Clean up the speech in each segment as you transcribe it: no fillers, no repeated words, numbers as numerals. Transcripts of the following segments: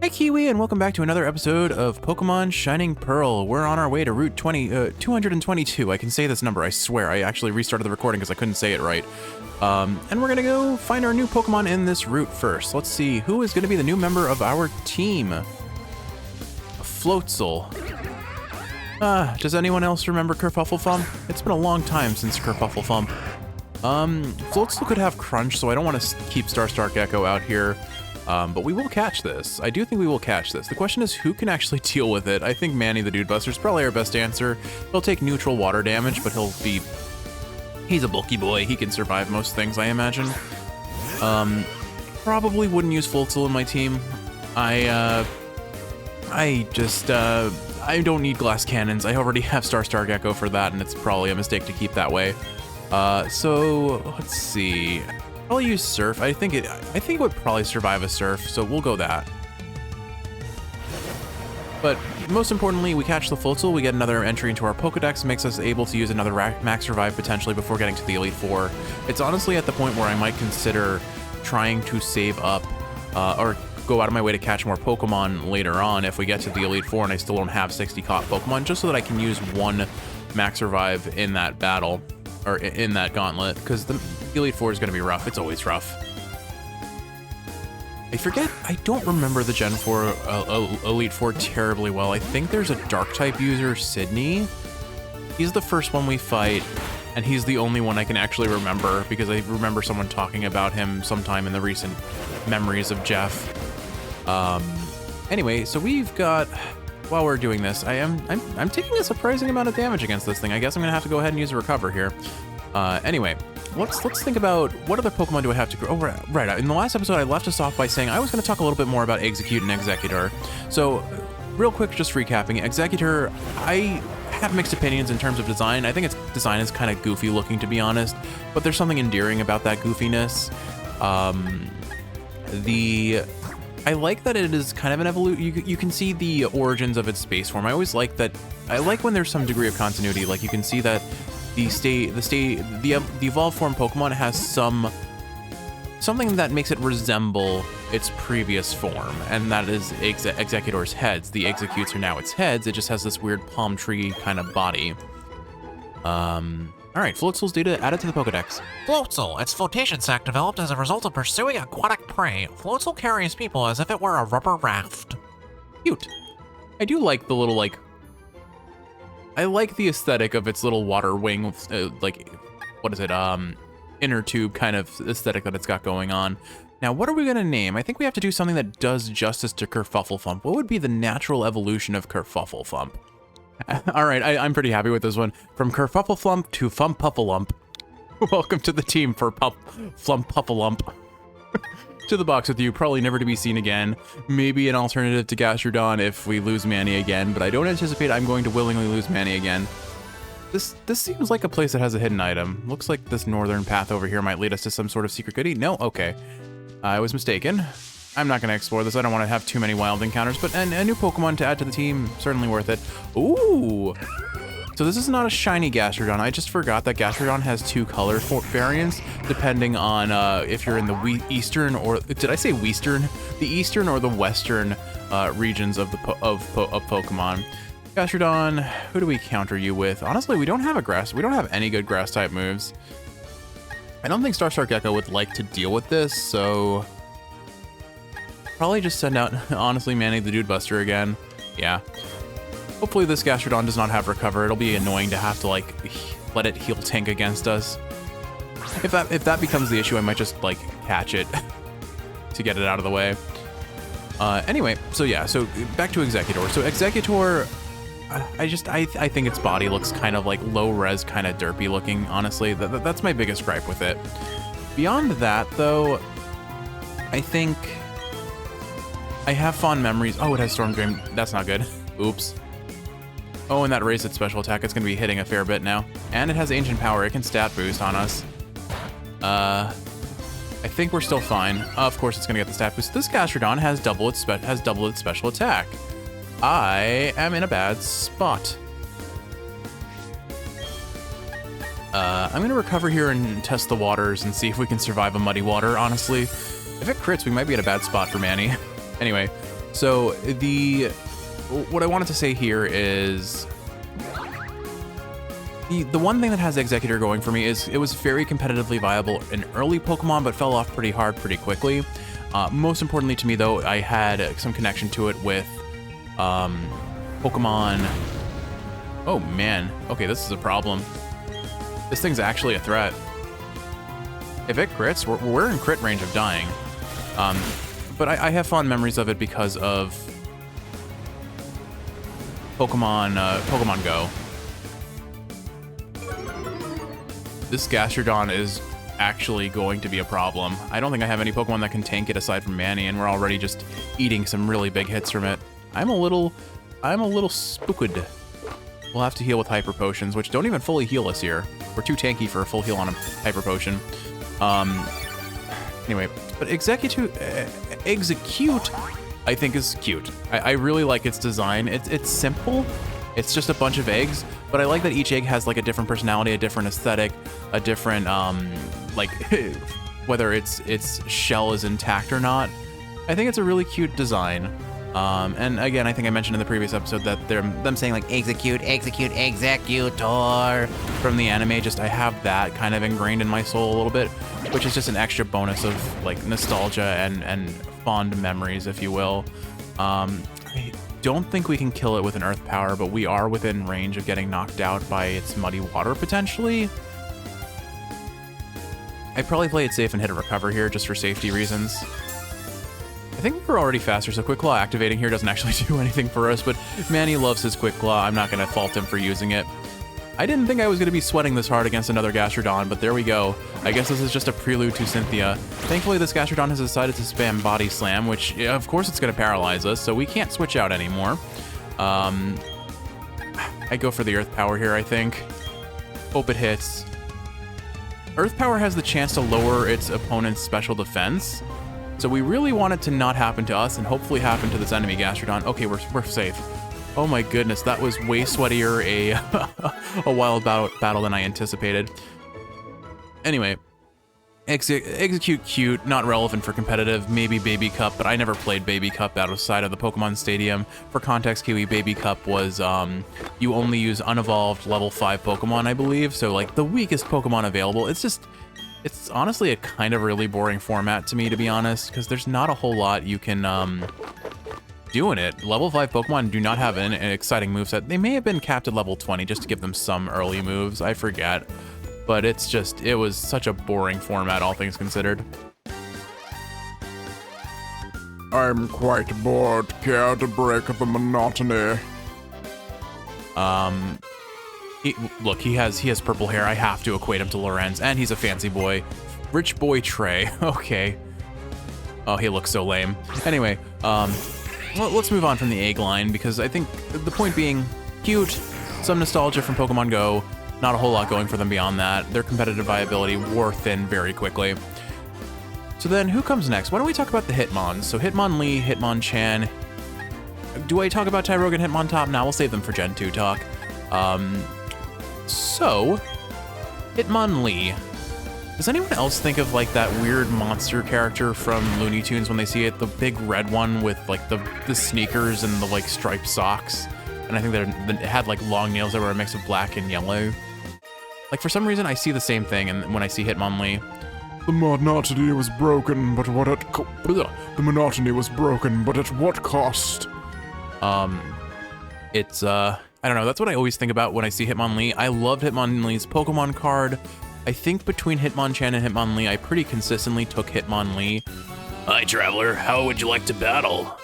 Hi Kiwi, and welcome back to another episode of Pokemon Shining Pearl. We're on our way to Route 222. I can say this number, I swear. I actually restarted the recording because I couldn't say it right. And we're gonna go find our new Pokemon in this route first. Let's see, who is gonna be the new member of our team? Floatzel. Does anyone else remember Kerfuflefump? It's been a long time since Kerfuflefump. Floatzel could have Crunch, so I don't want to keep Gecko out here. But we will catch this. I do think we will catch this. The question is who can actually deal with it. I think Manny the Dude Buster is probably our best answer. He'll take neutral water damage, but he's a bulky boy. He can survive most things, I imagine. Probably wouldn't use Floatzel in my team. I don't need glass cannons. I already have Gecko for that, and it's probably a mistake to keep that way. So let's see. I'll use Surf. I think it would probably survive a Surf, so we'll go that. But most importantly, we catch the Floatzel, we get another entry into our Pokedex, makes us able to use another Max Revive potentially before getting to the Elite Four. It's honestly at the point where I might consider trying to save up, or go out of my way to catch more Pokemon later on if we get to the Elite Four and I still don't have 60 caught Pokemon, just so that I can use one Max Revive in that battle, or in that gauntlet, because the Elite Four is going to be rough. It's always rough. I don't remember the Gen 4 Elite Four terribly well. I think there's a Dark-type user, Sydney. He's the first one we fight, and he's the only one I can actually remember, because I remember someone talking about him sometime in the recent memories of Jeff. Anyway, so we've got... While we're doing this, I'm taking a surprising amount of damage against this thing. I guess I'm gonna have to go ahead and use a Recover here. Anyway, let's think about what other Pokemon do I have to grow. Oh, right. In the last episode, I left us off by saying I was gonna talk a little bit more about Execute and Executor. So, real quick, just recapping. Executor, I have mixed opinions in terms of design. I think its design is kind of goofy looking, to be honest, but there's something endearing about that goofiness. I like that it is kind of an evolution. You can see the origins of its space form. I always like that. I like when there's some degree of continuity. Like you can see that the evolved form Pokemon has something that makes it resemble its previous form, and that is Executor's heads. The Executes are now its heads. It just has this weird palm tree kind of body. All right, Floatzel's data added to the Pokedex. Floatzel, its flotation sac developed as a result of pursuing aquatic prey. Floatzel carries people as if it were a rubber raft. Cute. I do like the little, I like the aesthetic of its little water wing, what is it, inner tube kind of aesthetic that it's got going on. Now, what are we gonna name? I think we have to do something that does justice to Kerfuflefump. What would be the natural evolution of Kerfuflefump? All right, I'm pretty happy with this one. From Kerfuflefump to Flumpufulump. Welcome to the team for Flumpufulump. To the box with you, probably never to be seen again. Maybe an alternative to Gastrodon if we lose Manny again, but I don't anticipate I'm going to willingly lose Manny again. This seems like a place that has a hidden item. Looks like this northern path over here might lead us to some sort of secret goodie. No? Okay. I was mistaken. I'm not going to explore this. I don't want to have too many wild encounters, but a new Pokemon to add to the team, certainly worth it. Ooh! So this is not a shiny Gastrodon. I just forgot that Gastrodon has two color variants, depending on if you're in the eastern or... Did I say western? The eastern or the western regions of Pokemon. Gastrodon, who do we counter you with? Honestly, we don't have any good grass-type moves. I don't think Gecko would like to deal with this, so... Probably just send out, honestly, Manny the Dude Buster again. Yeah. Hopefully this Gastrodon does not have Recover. It'll be annoying to have to, let it heal tank against us. If that becomes the issue, I might just, catch it to get it out of the way. Anyway, so yeah, so back to Executor. So Executor, I think its body looks kind of low-res, kind of derpy looking, honestly. That's my biggest gripe with it. Beyond that, though, I think... I have fond memories. Oh, it has Storm Drain. That's not good. Oops. Oh, and that raised its special attack. It's going to be hitting a fair bit now. And it has Ancient Power. It can stat boost on us. I think we're still fine. Of course, it's going to get the stat boost. This Gastrodon has double its special attack. I am in a bad spot. I'm going to recover here and test the waters and see if we can survive a muddy water, honestly. If it crits, we might be in a bad spot for Manny. Anyway, So what I wanted to say here is the one thing that has Executor going for me is it was very competitively viable in early Pokemon, but fell off pretty hard pretty quickly. Most importantly to me, though, I had some connection to it with Pokemon. Oh man, okay, this is a problem. This thing's actually a threat. If it crits, we're in crit range of dying. But I have fond memories of it because of Pokemon Go. This Gastrodon is actually going to be a problem. I don't think I have any Pokemon that can tank it aside from Manny, and we're already just eating some really big hits from it. I'm a little spooked. We'll have to heal with Hyper Potions, which don't even fully heal us here. We're too tanky for a full heal on a Hyper Potion. Anyway, but Execute, I think is cute. I really like its design. It's simple. It's just a bunch of eggs, but I like that each egg has like a different personality, a different aesthetic, a different like whether its shell is intact or not. I think it's a really cute design. And again, I think I mentioned in the previous episode that them saying like execute executor from the anime, just I have that kind of ingrained in my soul a little bit, which is just an extra bonus of like nostalgia and fond memories, if you will. I don't think we can kill it with an earth power, but we are within range of getting knocked out by its muddy water potentially. I'd probably play it safe and hit a recover here just for safety reasons. I think we're already faster, so Quick Claw activating here doesn't actually do anything for us, but Manny loves his Quick Claw. I'm not going to fault him for using it. I didn't think I was going to be sweating this hard against another Gastrodon, but there we go. I guess this is just a prelude to Cynthia. Thankfully, this Gastrodon has decided to spam Body Slam, which, of course, it's going to paralyze us, so we can't switch out anymore. I go for the Earth Power here, I think. Hope it hits. Earth Power has the chance to lower its opponent's special defense, so we really want it to not happen to us and hopefully happen to this enemy Gastrodon. Okay, we're safe. Oh my goodness, that was way sweatier a wild battle than I anticipated. Anyway, Execute cute, not relevant for competitive, maybe Baby Cup, but I never played Baby Cup outside of the Pokemon Stadium. For context, Kiwi, Baby Cup was, you only use unevolved level 5 Pokemon, I believe, so like the weakest Pokemon available. It's honestly a kind of really boring format to me, to be honest, because there's not a whole lot you can, do in it. Level 5 Pokemon do not have an exciting moveset. They may have been capped at level 20 just to give them some early moves, I forget. But it was such a boring format, all things considered. I'm quite bored. Care to break the monotony? Look, he has purple hair. I have to equate him to Lorenz, and he's a fancy boy. Rich boy Trey. Okay. Oh, he looks so lame. Anyway, well, let's move on from the egg line, because I think the point being, cute, some nostalgia from Pokemon Go, not a whole lot going for them beyond that. Their competitive viability wore thin very quickly. So then, who comes next? Why don't we talk about the Hitmons? So Hitmonlee, Hitmonchan. Do I talk about Tyrogue and Hitmontop? Now we'll save them for Gen 2 talk. So, Hitmonlee. Does anyone else think of like that weird monster character from Looney Tunes when they see it? The big red one with like the sneakers and the like striped socks. And I think that it had like long nails that were a mix of black and yellow. Like for some reason I see the same thing and when I see Hitmonlee. The monotony was broken, but what at the monotony was broken, but at what cost? It's I don't know, that's what I always think about when I see Hitmonlee. I loved Hitmonlee's Pokemon card. I think between Hitmonchan and Hitmonlee, I pretty consistently took Hitmonlee. Hi, Traveler. How would you like to battle?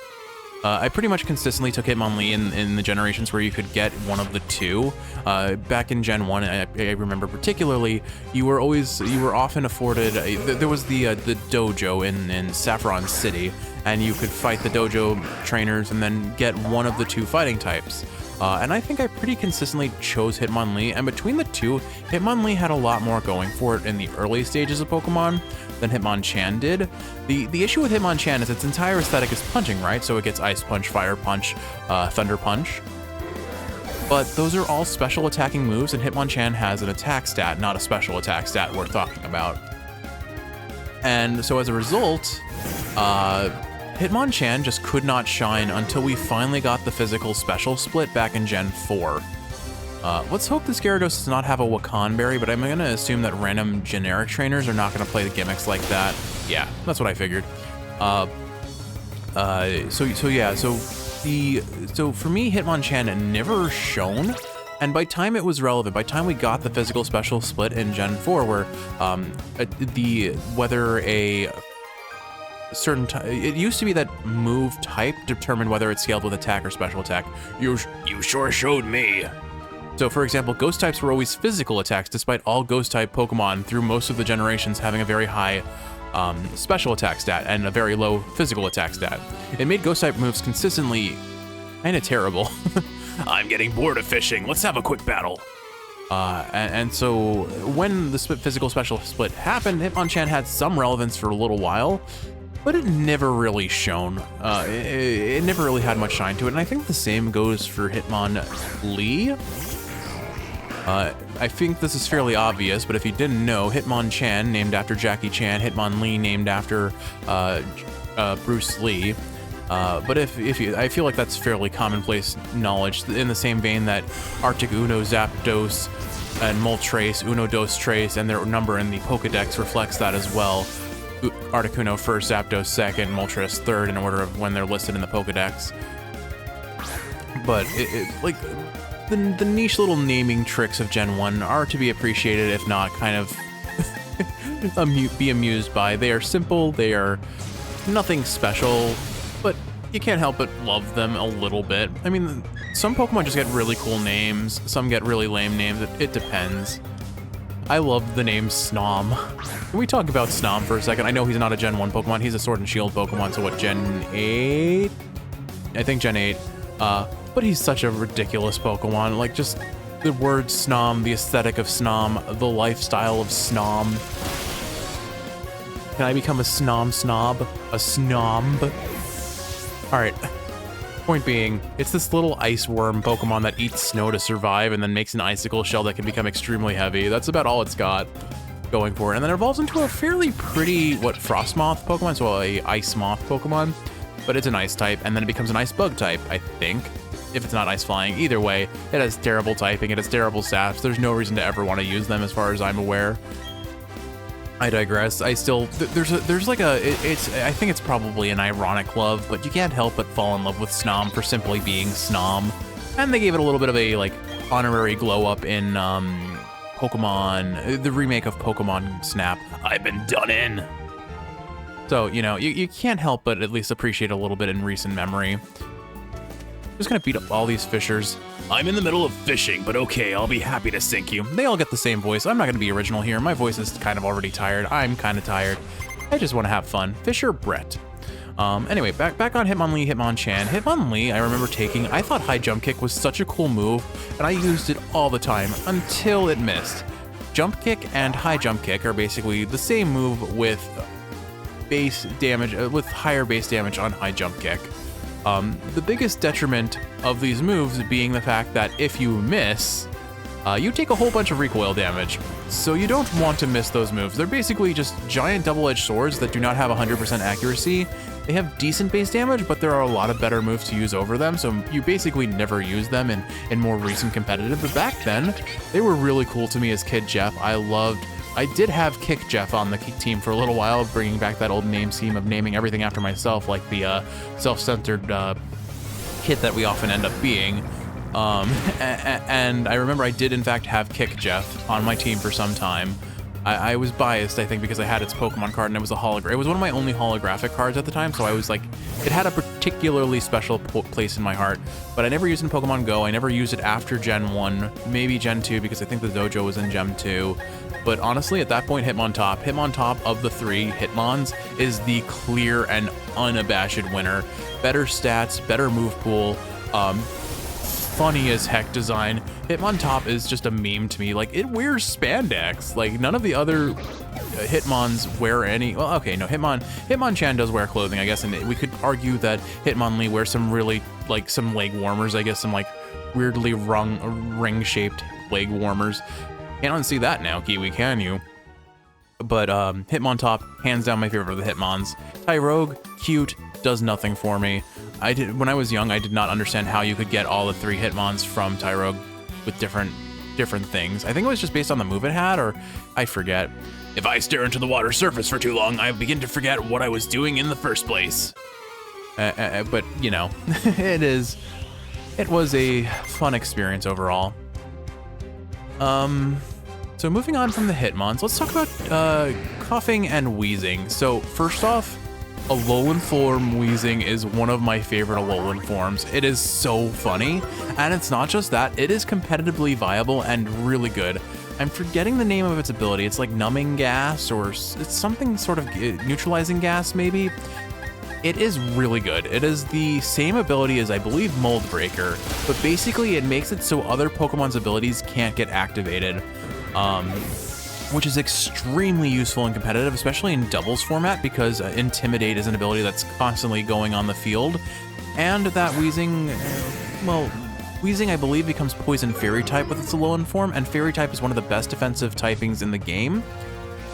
I pretty much consistently took Hitmonlee in the generations where you could get one of the two. Back in Gen 1, I remember particularly, you were often afforded, there was the dojo in Saffron City, and you could fight the dojo trainers and then get one of the two fighting types. And I think I pretty consistently chose Hitmonlee, and between the two, Hitmonlee had a lot more going for it in the early stages of Pokemon than Hitmonchan did. The issue with Hitmonchan is its entire aesthetic is punching, right? So it gets Ice Punch, Fire Punch, Thunder Punch. But those are all special attacking moves, and Hitmonchan has an attack stat, not a special attack stat worth talking about. And so as a result, Hitmonchan just could not shine until we finally got the physical special split back in Gen 4. Let's hope this Gyarados does not have a Wakan Berry, but I'm going to assume that random generic trainers are not going to play the gimmicks like that. Yeah, that's what I figured. So for me, Hitmonchan never shone, and by time it was relevant, by time we got the physical special split in Gen 4, where whether a certain it used to be that move type determined whether it scaled with attack or special attack. You sure showed me. So for example, ghost types were always physical attacks, despite all ghost type Pokemon through most of the generations having a very high special attack stat and a very low physical attack stat. It made ghost type moves consistently kind of terrible. I'm getting bored of fishing. Let's have a quick battle. And so when the physical special split happened, Hitmonchan had some relevance for a little while, but it never really shone. It never really had much shine to it, and I think the same goes for Hitmonlee. I think this is fairly obvious, but if you didn't know, Hitmonchan, named after Jackie Chan, Hitmonlee, named after Bruce Lee. But if you, I feel like that's fairly commonplace knowledge, in the same vein that Arctic Uno, Zapdos, and Moltres, Uno, Dos, Trace, and their number in the Pokedex reflects that as well. Arctic Uno first, Zapdos second, Moltres third in order of when they're listed in the Pokedex. But like the niche little naming tricks of Gen 1 are to be appreciated, if not kind of be amused by. They are simple, they are nothing special, but you can't help but love them a little bit. I mean, some Pokemon just get really cool names, some get really lame names, it depends. I love the name Snom. Can we talk about Snom for a second? I know he's not a Gen 1 Pokemon, he's a Sword and Shield Pokemon, so what, Gen 8? I think Gen 8. But he's such a ridiculous Pokemon. Like, just the word Snom, the aesthetic of Snom, the lifestyle of Snom. Can I become a Snom snob? A Snomb? Alright. Point being, it's this little ice worm Pokemon that eats snow to survive and then makes an icicle shell that can become extremely heavy. That's about all it's got going for it. And then it evolves into a fairly pretty, Frostmoth Pokemon? So a Ice Moth Pokemon. But it's an ice type, and then it becomes an ice bug type, I think. If it's not ice flying. Either way, it has terrible typing, it has terrible stats. There's no reason to ever want to use them as far as I'm aware. I digress. I still, there's like a, I think it's probably an ironic love, but you can't help but fall in love with Snom for simply being Snom. And they gave it a little bit of a, like, honorary glow up in, Pokemon, the remake of Pokemon Snap. I've been done in. So, you know, you can't help but at least appreciate a little bit in recent memory. Just gonna beat up all these fishers. I'm in the middle of fishing, but okay, I'll be happy to sink you. They all get the same voice. I'm not gonna be original here. My voice is kind of already tired. I'm kind of tired. I just want to have fun. Fisher Brett. Anyway, back on Hitmonlee, Hitmonchan. Hitmonlee, I remember taking. I thought high jump kick was such a cool move, and I used it all the time until it missed. Jump kick and high jump kick are basically the same move with base damage, with higher base damage on high jump kick. The biggest detriment of these moves being the fact that if you miss, you take a whole bunch of recoil damage. So you don't want to miss those moves. They're basically just giant double-edged swords that do not have 100% accuracy. They have decent base damage, but there are a lot of better moves to use over them, so you basically never use them in more recent competitive. But back then, they were really cool to me as Kid Jeff. I did have Kick Jeff on the team for a little while, bringing back that old name scheme of naming everything after myself, like the self-centered kid that we often end up being. And I remember I did in fact have Kick Jeff on my team for some time. I was biased, I think, because I had its Pokemon card and it was a hologram. It was one of my only holographic cards at the time, so I was like, it had a particularly special place in my heart. But I never used it in Pokemon Go. I never used it after Gen 1, maybe Gen 2, because I think the dojo was in Gen 2. But honestly, at that point, Hitmontop of the three Hitmons is the clear and unabashed winner. Better stats, better move pool, funny as heck design. Hitmontop is just a meme to me. Like, it wears spandex. Like, none of the other Hitmons wear any. Well, okay, no, Hitmonchan does wear clothing, I guess, and we could argue that Hitmonlee wears some really, like, some leg warmers, I guess, some, like, weirdly ring-shaped leg warmers. Can't unsee that now, Kiwi, can you? But Hitmontop, hands down my favorite of the Hitmons. Tyrogue, cute, does nothing for me. When I was young, I did not understand how you could get all the 3 Hitmons from Tyrogue with different things. I think it was just based on the move it had, or I forget. If I stare into the water surface for too long, I begin to forget what I was doing in the first place. But, you know, it was a fun experience overall. So moving on from the Hitmons, let's talk about coughing and wheezing. So first off, Alolan form wheezing is one of my favorite Alolan forms. It is so funny, and it's not just that, it is competitively viable and really good. I'm forgetting the name of its ability. It's like numbing gas, or it's something sort of neutralizing gas, maybe. It is really good. It is the same ability as, I believe, Mold Breaker, but basically it makes it so other Pokemon's abilities can't get activated, which is extremely useful and competitive, especially in doubles format, because Intimidate is an ability that's constantly going on the field, and that Wheezing, Wheezing, I believe, becomes Poison Fairy type with its Alolan form, and Fairy type is one of the best defensive typings in the game.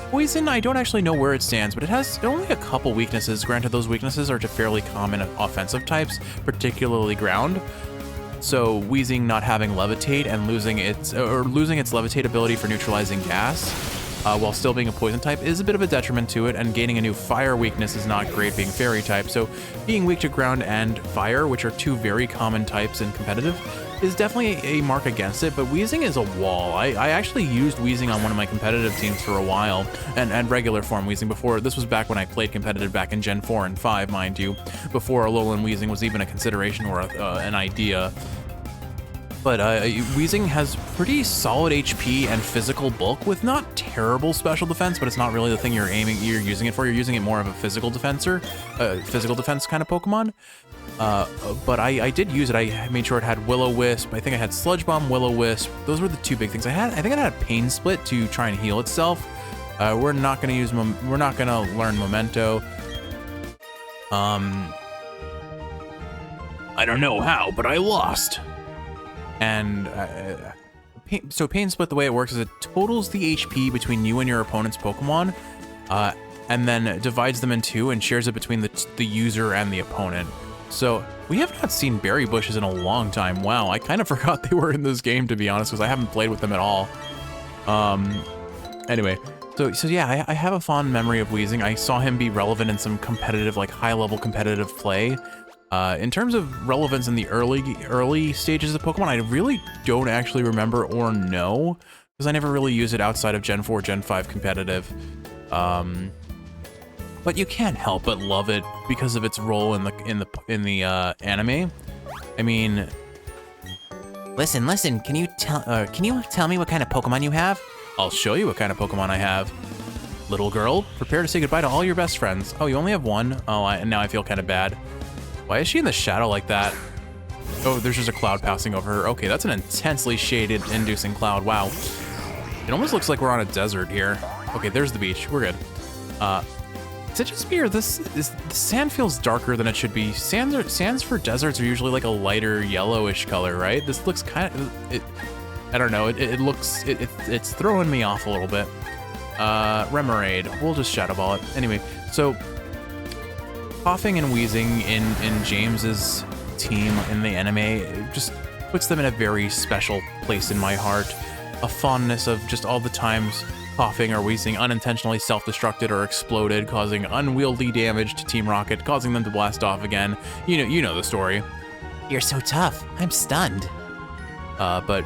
Poison, I don't actually know where it stands, but it has only a couple weaknesses. Granted, those weaknesses are to fairly common offensive types, particularly ground. So Wheezing not having Levitate and losing its Levitate ability for neutralizing gas, while still being a poison type, is a bit of a detriment to it, and gaining a new fire weakness is not great being fairy type. So being weak to ground and fire, which are 2 very common types in competitive, is definitely a mark against it, but Wheezing is a wall. I actually used Wheezing on one of my competitive teams for a while, and regular form Wheezing before. This was back when I played competitive back in Gen 4 and 5, mind you, before Alolan Wheezing was even a consideration or an idea. But Wheezing has pretty solid HP and physical bulk with not terrible special defense, but it's not really the thing you're using it for. You're using it more of a physical defense kind of Pokemon. But I did use it. I made sure it had Will-O-Wisp. I think I had Sludge Bomb, Will-O-Wisp. Those were the 2 big things I had. I think it had Pain Split to try and heal itself. We're not gonna learn Memento. I don't know how, but I lost. And so Pain Split, the way it works is it totals the HP between you and your opponent's Pokemon, and then divides them in 2 and shares it between the user and the opponent. So we have not seen berry bushes in a long time. Wow, I kind of forgot they were in this game, to be honest, because I haven't played with them at all. Anyway, so yeah, I have a fond memory of Wheezing. I saw him be relevant in some competitive, like high-level competitive play. In terms of relevance in the early stages of Pokemon, I really don't actually remember or know, because I never really used it outside of Gen 4, Gen 5 competitive. But you can't help but love it because of its role in the anime. I mean, Listen, can you tell me what kind of Pokemon you have? I'll show you what kind of Pokemon I have. Little girl, prepare to say goodbye to all your best friends. Oh, you only have one? Oh, now I feel kind of bad. Why is she in the shadow like that? Oh, there's just a cloud passing over her. Okay, that's an intensely shaded, inducing cloud. Wow. It almost looks like we're on a desert here. Okay, there's the beach. We're good. Is it just me, or the sand feels darker than it should be? Sands for deserts are usually like a lighter yellowish color, right? This looks kind of, I don't know. It's throwing me off a little bit. Remoraid. We'll just Shadow Ball it. Anyway, so coughing and wheezing in James's team in the anime, it just puts them in a very special place in my heart. A fondness of just all the times coughing or wheezing unintentionally self-destructed or exploded, causing unwieldy damage to Team Rocket, causing them to blast off again. You know the story. You're so tough. I'm stunned. But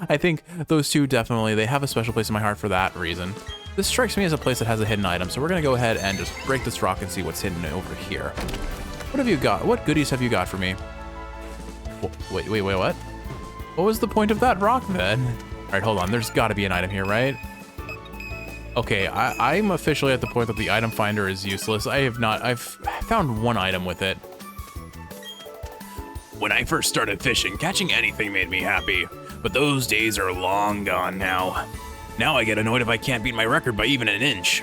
I think those two definitely, they have a special place in my heart for that reason. This strikes me as a place that has a hidden item, so we're gonna go ahead and just break this rock and see what's hidden over here. What have you got? What goodies have you got for me? Wait, what? What was the point of that rock then? All right, hold on. There's gotta be an item here, right? Okay, I'm officially at the point that the item finder is useless. I've found one item with it. When I first started fishing, catching anything made me happy, but those days are long gone now. Now I get annoyed if I can't beat my record by even an inch.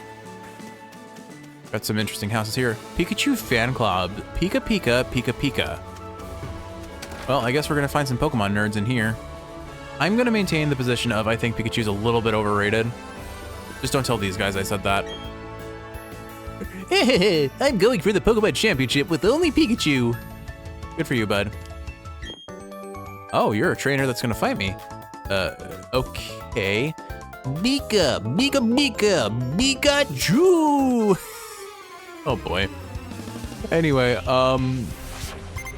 Got some interesting houses here. Pikachu Fan Club. Pika Pika Pika Pika. Well, I guess we're gonna find some Pokemon nerds in here. I'm gonna maintain the position of I think Pikachu's a little bit overrated. Just don't tell these guys I said that. I'm going for the Pokemon Championship with only Pikachu. Good for you, bud. Oh, you're a trainer that's gonna fight me. Okay. Mika, Pikachu. Oh boy. Anyway,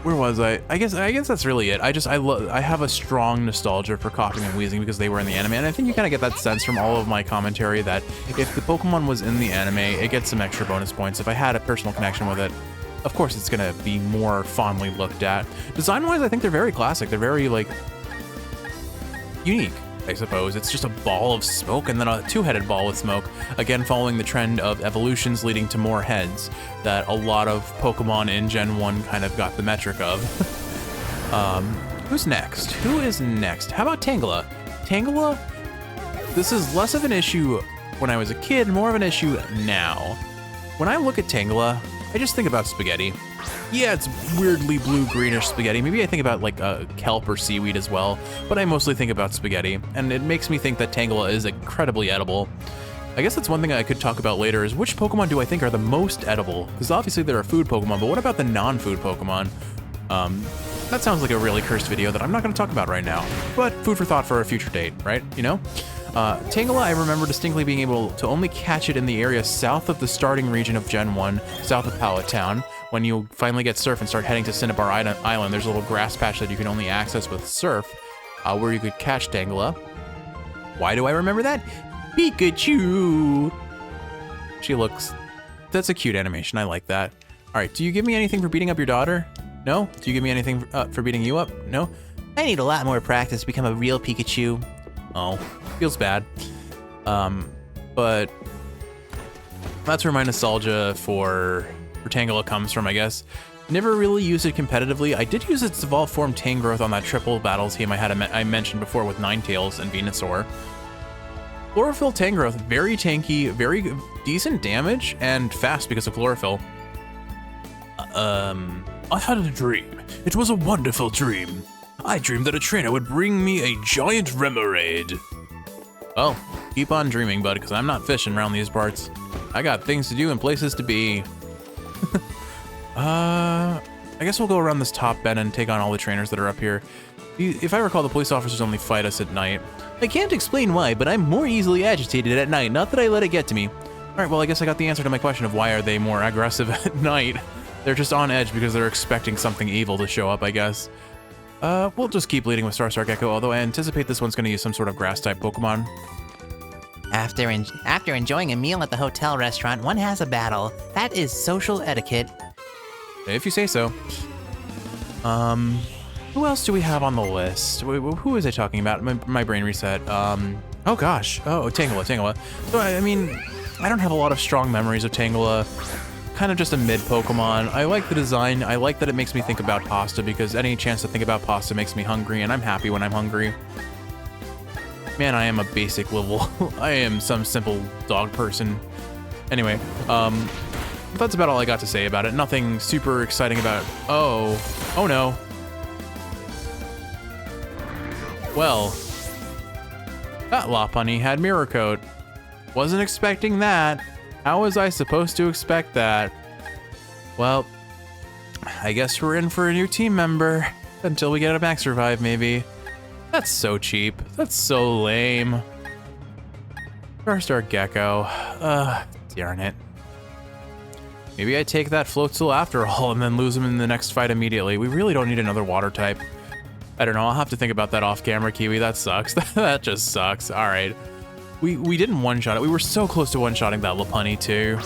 where was I? I guess that's really it. I have a strong nostalgia for Coughing and Wheezing because they were in the anime, and I think you kind of get that sense from all of my commentary that if the Pokemon was in the anime, it gets some extra bonus points. If I had a personal connection with it, of course it's gonna be more fondly looked at. Design-wise, I think they're very classic. They're very, like, unique, I suppose. It's just a ball of smoke and then a two-headed ball with smoke. Again, following the trend of evolutions leading to more heads that a lot of Pokemon in Gen 1 kind of got the metric of. Who's next? Who is next? How about Tangela? Tangela, this is less of an issue when I was a kid, more of an issue now. When I look at Tangela, I just think about spaghetti. Yeah, it's weirdly blue-greenish spaghetti. Maybe I think about like kelp or seaweed as well, but I mostly think about spaghetti, and it makes me think that Tangela is incredibly edible. I guess that's one thing I could talk about later is which Pokemon do I think are the most edible? Because obviously there are food Pokemon, but what about the non-food Pokemon? That sounds like a really cursed video that I'm not going to talk about right now, but food for thought for a future date, right? You know? Tangela, I remember distinctly being able to only catch it in the area south of the starting region of Gen 1, south of Pallet Town. When you finally get Surf and start heading to Cinnabar Island, there's a little grass patch that you can only access with Surf, where you could catch Tangela. Why do I remember that? Pikachu! She looks... That's a cute animation, I like that. Alright, do you give me anything for beating up your daughter? No? Do you give me anything for beating you up? No? I need a lot more practice to become a real Pikachu. Oh, feels bad. But that's where my nostalgia for Tangela comes from, I guess. Never really used it competitively. I did use its evolved form Tangrowth on that triple battle team I mentioned before with Ninetales and Venusaur. Chlorophyll Tangrowth, very tanky, very decent damage, and fast because of Chlorophyll. I had a dream. It was a wonderful dream. I dreamed that a trainer would bring me a giant Remoraid. Well, keep on dreaming, bud, because I'm not fishing around these parts. I got things to do and places to be. I guess we'll go around this top bend and take on all the trainers that are up here. If I recall, the police officers only fight us at night. I can't explain why, but I'm more easily agitated at night, not that I let it get to me. Alright, well, I guess I got the answer to my question of why are they more aggressive at night. They're just on edge because they're expecting something evil to show up, I guess. We'll just keep leading with Star Gecko, although I anticipate this one's going to use some sort of grass-type Pokemon. After enjoying a meal at the hotel restaurant, one has a battle. That is social etiquette. If you say so. Who else do we have on the list? Who is I talking about? My brain reset. Oh gosh. Oh, Tangela. So, I mean, I don't have a lot of strong memories of Tangela. Kind of just a mid Pokemon. I like the design. I like that it makes me think about pasta because any chance to think about pasta makes me hungry, and I'm happy when I'm hungry. Man, I am a basic level. I am some simple dog person. Anyway, that's about all I got to say about it. Nothing super exciting about it. Oh no. Well, that Lopunny had Mirror Coat. Wasn't expecting that. How was I supposed to expect that? Well, I guess we're in for a new team member. Until we get a Max Revive, maybe. That's so cheap. That's so lame. Star Gecko. Darn it. Maybe I take that Floatzel after all and then lose him in the next fight immediately. We really don't need another water type. I don't know, I'll have to think about that off camera, Kiwi. That sucks. That just sucks. All right. We didn't one-shot it. We were so close to one-shotting that Lopunny too.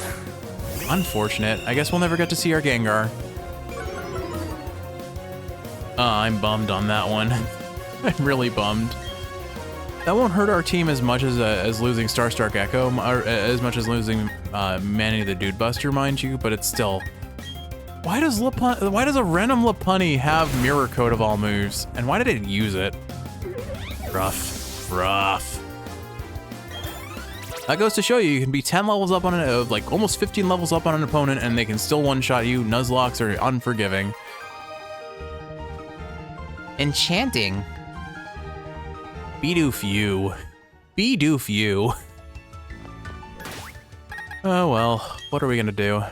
Unfortunate. I guess we'll never get to see our Gengar. I'm bummed on that one. I'm really bummed. That won't hurt our team as much as losing Star Gecko, or as much as losing Manny the Dude Buster, mind you, but it's still... Why does a random Lopunny have Mirror Coat of all moves? And why did it use it? Rough. That goes to show you can be 10 levels up on like almost 15 levels up on an opponent and they can still one-shot you. Nuzlocks are unforgiving. Enchanting. Bidoof you. Oh well, what are we gonna do?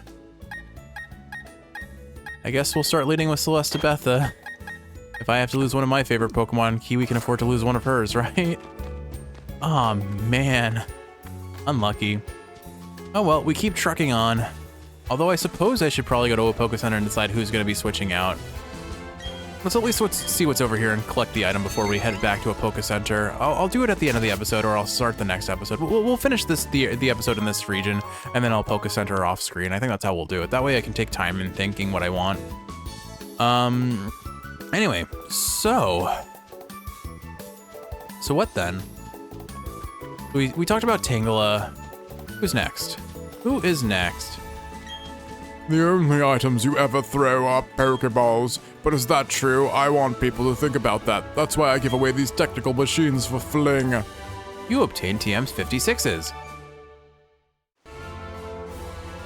I guess we'll start leading with Celestabetha. If I have to lose one of my favorite Pokemon, Kiwi can afford to lose one of hers, right? Aw, man. Unlucky. Oh well, we keep trucking on. Although I suppose I should probably go to a Poké Center and decide who's going to be switching out. Let's at least see what's over here and collect the item before we head back to a Poké Center. I'll do it at the end of the episode, or I'll start the next episode. We'll finish the episode in this region, and then I'll Poké Center off screen. I think that's how we'll do it. That way I can take time in thinking what I want. Anyway, so what then? We talked about Tangela. Who's next? Who is next? The only items you ever throw are Pokeballs. But is that true? I want people to think about that. That's why I give away these technical machines for fling. You obtained TM's 56s.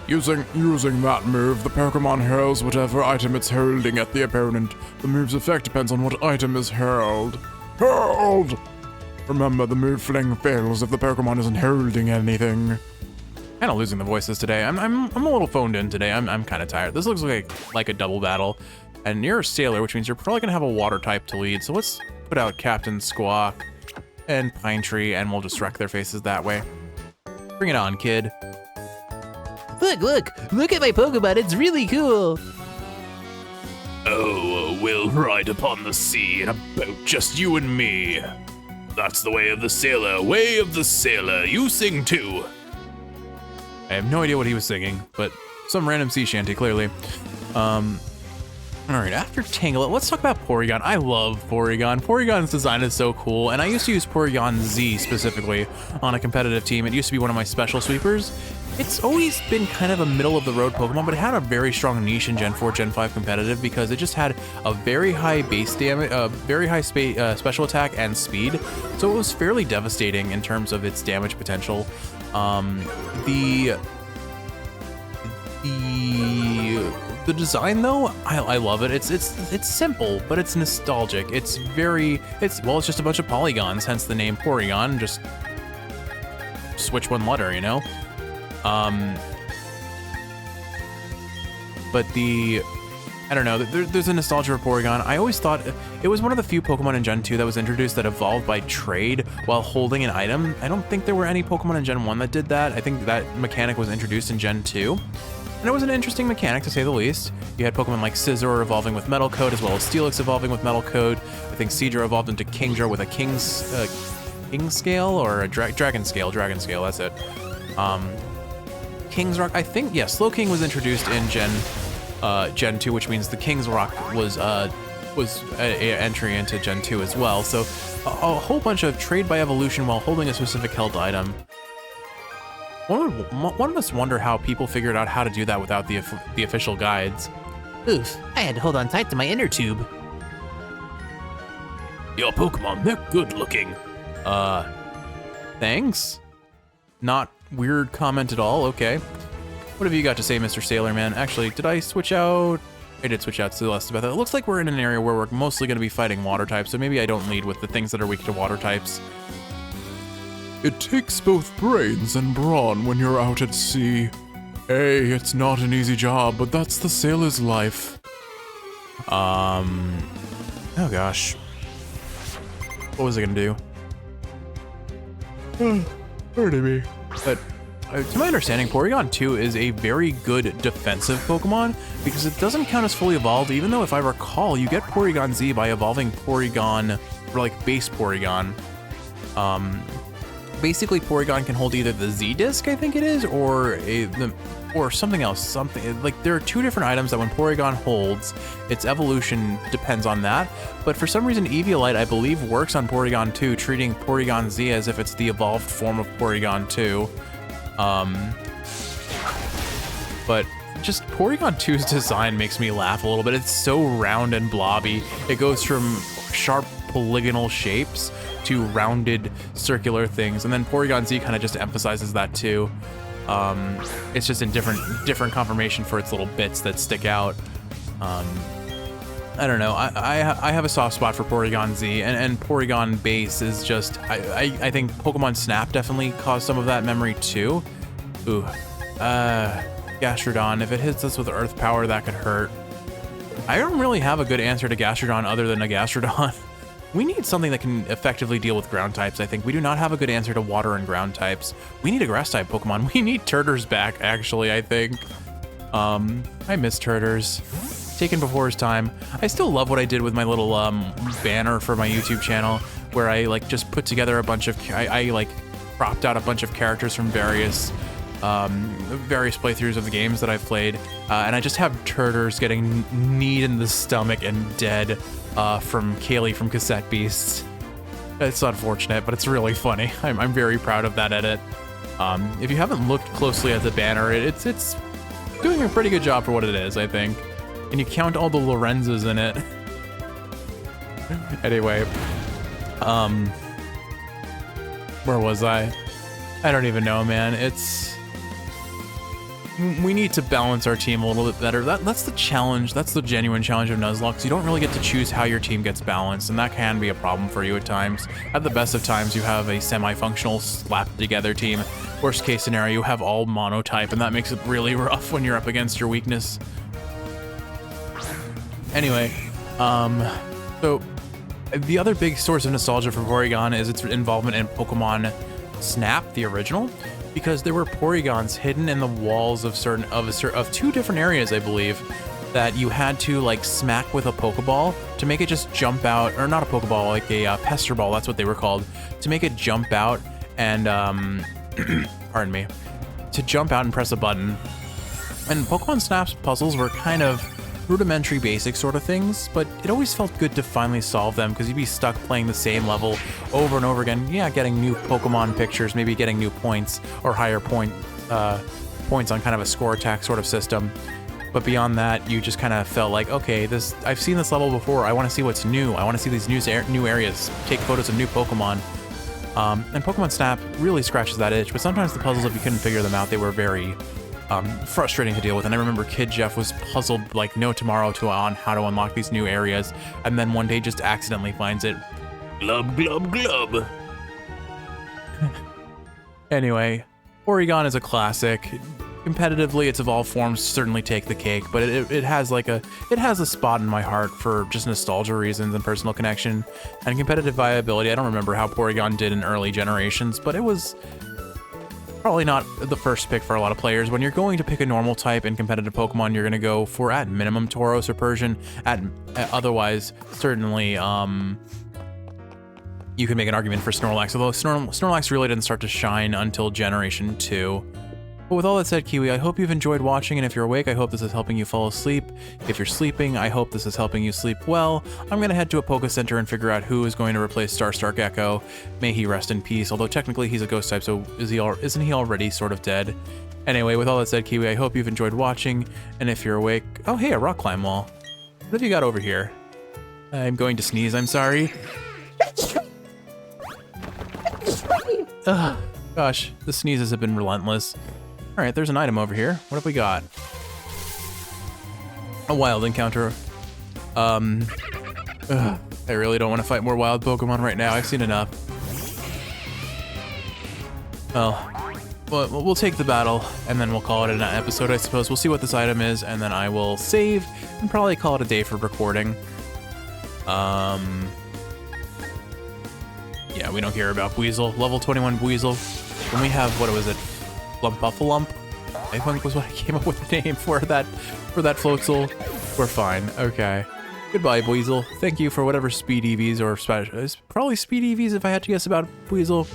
Using that move, the Pokemon hurls whatever item it's holding at the opponent. The move's effect depends on what item is hurled. Hurled! Remember, the move fling fails if the Pokemon isn't holding anything. Kind of losing the voices today. I'm a little phoned in today. I'm kind of tired. This looks like a double battle. And you're a sailor, which means you're probably gonna have a water type to lead. So let's put out Captain Squawk and Pine Tree, and we'll just wreck their faces that way. Bring it on, kid. Look at my Pokemon, it's really cool. Oh, we'll ride upon the sea in a boat, just you and me. That's the way of the sailor, way of the sailor. You sing too. I have no idea what he was singing, but some random sea shanty, clearly. All right, after Tangela, let's talk about Porygon. I love Porygon. Porygon's design is so cool, and I used to use Porygon Z specifically on a competitive team. It used to be one of my special sweepers. It's always been kind of a middle-of-the-road Pokemon, but it had a very strong niche in Gen 4, Gen 5 competitive because it just had a very high base damage, very high special attack and speed, so it was fairly devastating in terms of its damage potential. The design though, I love it. It's simple, but it's nostalgic. It's just a bunch of polygons, hence the name Porygon. Just switch one letter, you know? But I don't know, there's a nostalgia for Porygon. I always thought it was one of the few Pokemon in Gen 2 that was introduced that evolved by trade while holding an item. I don't think there were any Pokemon in Gen 1 that did that. I think that mechanic was introduced in Gen 2. And it was an interesting mechanic, to say the least. You had Pokemon like Scizor evolving with Metal Coat, as well as Steelix evolving with Metal Coat. I think Seadra evolved into Kingdra with a King Scale, or a Dragon Scale, that's it. King's Rock, I think, yeah, Slowking was introduced in Gen 2, which means the King's Rock was a entry into Gen 2 as well. So a whole bunch of trade by evolution while holding a specific held item. One must wonder how people figured out how to do that without the official guides. Oof, I had to hold on tight to my inner tube. Your Pokemon, they're good looking. Thanks? Not weird comment at all, okay. What have you got to say, Mr. Sailorman? Actually, did I switch out? I did switch out to Celestabetha. It looks like we're in an area where we're mostly going to be fighting water types, so maybe I don't lead with the things that are weak to water types. It takes both brains and brawn when you're out at sea. Hey, it's not an easy job, but that's the sailor's life. Oh gosh. What was I gonna do? Pardon me. But to my understanding, Porygon 2 is a very good defensive Pokemon because it doesn't count as fully evolved, even though if I recall, you get Porygon Z by evolving Porygon, or like base Porygon. Basically, Porygon can hold either the Z-Disc, I think it is, or something else. Something like there are two different items that when Porygon holds, its evolution depends on that. But for some reason, Eviolite, I believe, works on Porygon 2, treating Porygon Z as if it's the evolved form of Porygon 2. But just Porygon 2's design makes me laugh a little bit. It's so round and blobby. It goes from sharp polygonal shapes to rounded circular things, and then Porygon Z kind of just emphasizes that too. It's just in different conformation for its little bits that stick out. I don't know. I have a soft spot for Porygon Z, and Porygon Base is just I think Pokemon Snap definitely caused some of that memory too. Ooh, Gastrodon. If it hits us with Earth Power, that could hurt. I don't really have a good answer to Gastrodon other than a Gastrodon. We need something that can effectively deal with ground types, I think. We do not have a good answer to water and ground types. We need a grass type Pokemon. We need Turturs back, actually, I think. I miss Turturs. Taken before his time. I still love what I did with my little banner for my YouTube channel, where I like just put together a bunch of, I like cropped out a bunch of characters from various playthroughs of the games that I've played, and I just have Turturs getting kneed in the stomach and dead from Kaylee from Cassette Beasts. It's unfortunate, but it's really funny. I'm very proud of that edit. If you haven't looked closely at the banner, it's doing a pretty good job for what it is, I think. And you count all the Lorenzas in it. Anyway, where was I? I don't even know, man. We need to balance our team a little bit better. That's the challenge. That's the genuine challenge of Nuzlocke. You don't really get to choose how your team gets balanced, and that can be a problem for you at times. At the best of times, you have a semi-functional, slapped-together team. Worst case scenario, you have all monotype, and that makes it really rough when you're up against your weakness. Anyway, so the other big source of nostalgia for Porygon is its involvement in Pokemon Snap, the original, because there were Porygons hidden in the walls of two different areas, I believe, that you had to like smack with a Pokeball to make it just jump out, or not a Pokeball, like a Pester Ball, that's what they were called, to make it jump out and, pardon me, to jump out and press a button. And Pokemon Snap's puzzles were kind of rudimentary basic sort of things, but it always felt good to finally solve them because you'd be stuck playing the same level over and over again. Yeah, getting new Pokemon pictures, maybe getting new points or higher points on kind of a score attack sort of system. But beyond that, you just kind of felt like, okay, I've seen this level before. I want to see what's new. I want to see these new areas, take photos of new Pokemon. And Pokemon Snap really scratches that itch, but sometimes the puzzles, if you couldn't figure them out, they were very frustrating to deal with. And I remember Kid Jeff was puzzled like no tomorrow on how to unlock these new areas, and then one day just accidentally finds it. Glub, glub, glub. Anyway, Porygon is a classic. Competitively, its evolved forms certainly take the cake, but it has a spot in my heart for just nostalgia reasons and personal connection and competitive viability. I don't remember how Porygon did in early generations, but it was probably not the first pick for a lot of players. When you're going to pick a normal type in competitive Pokemon, you're going to go for, at minimum, Tauros or Persian. Otherwise, certainly, you can make an argument for Snorlax, although Snorlax really didn't start to shine until Generation 2. But with all that said, Kiwi, I hope you've enjoyed watching, and if you're awake, I hope this is helping you fall asleep. If you're sleeping, I hope this is helping you sleep well. I'm going to head to a Poke Center and figure out who is going to replace Starstar Gecko. May he rest in peace, although technically he's a ghost type, so isn't he already sort of dead? Anyway, with all that said, Kiwi, I hope you've enjoyed watching, and if you're awake... Oh, hey, a rock climb wall. What have you got over here? I'm going to sneeze, I'm sorry. Ugh, gosh, the sneezes have been relentless. All right, there's an item over here. What have we got? A wild encounter. I really don't want to fight more wild Pokemon right now. I've seen enough. Well, we'll take the battle, and then we'll call it an episode, I suppose. We'll see what this item is, and then I will save and probably call it a day for recording. Yeah, we don't care about Buizel. Level 21 Buizel. When we have, what was it? Flumpufulump, I think was what I came up with the name for that Floatzel. We're fine. Okay. Goodbye, Buizel. Thank you for whatever speed EVs or probably speed EVs if I had to guess about Buizel.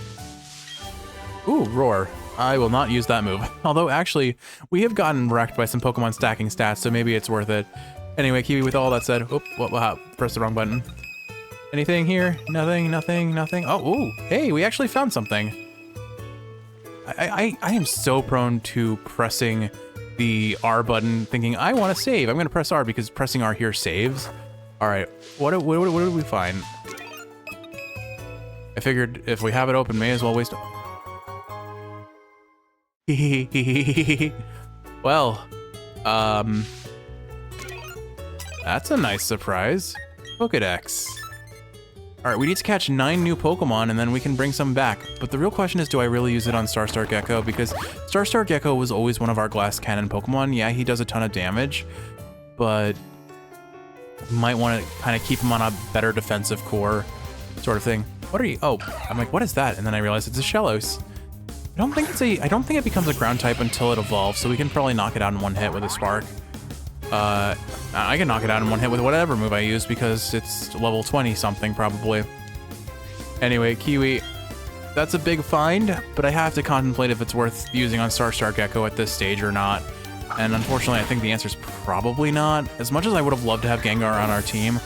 Ooh, Roar. I will not use that move. Although, actually, we have gotten wrecked by some Pokemon stacking stats, so maybe it's worth it. Anyway, Kiwi, with all that said, press the wrong button. Anything here? Nothing, nothing, nothing. Oh, ooh, hey, we actually found something. I am so prone to pressing the R button, thinking I want to save. I'm going to press R because pressing R here saves. All right, what did we find? I figured if we have it open, may as well waste it. Well, that's a nice surprise. Pokedex. All right, we need to catch 9 new Pokemon and then we can bring some back. But the real question is, do I really use it on Star Gecko? Because Star Gecko was always one of our glass cannon Pokemon. Yeah, he does a ton of damage, but you might want to kind of keep him on a better defensive core sort of thing. What are you? Oh, I'm like, what is that? And then I realized it's a Shellos. I don't think it becomes a ground type until it evolves, so we can probably knock it out in one hit with a Spark. I can knock it out in one hit with whatever move I use because it's level 20 something probably. Anyway, Kiwi, that's a big find, but I have to contemplate if it's worth using on Star Gecko at this stage or not. And unfortunately, I think the answer is probably not. As much as I would have loved to have Gengar on our team,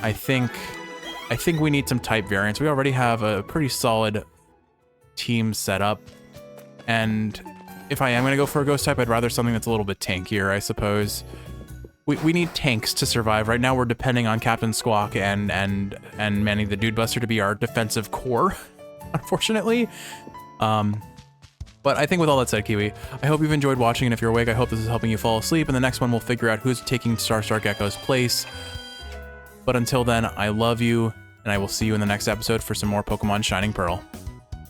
I think we need some type variants. We already have a pretty solid team set up, and if I am going to go for a ghost type, I'd rather something that's a little bit tankier, I suppose. We need tanks to survive. Right now, we're depending on Captain Squawk and Manny the Dude Buster to be our defensive core, unfortunately. But I think with all that said, Kiwi, I hope you've enjoyed watching, and if you're awake, I hope this is helping you fall asleep. In the next one, we'll figure out who's taking Star Gecko's place. But until then, I love you, and I will see you in the next episode for some more Pokemon Shining Pearl.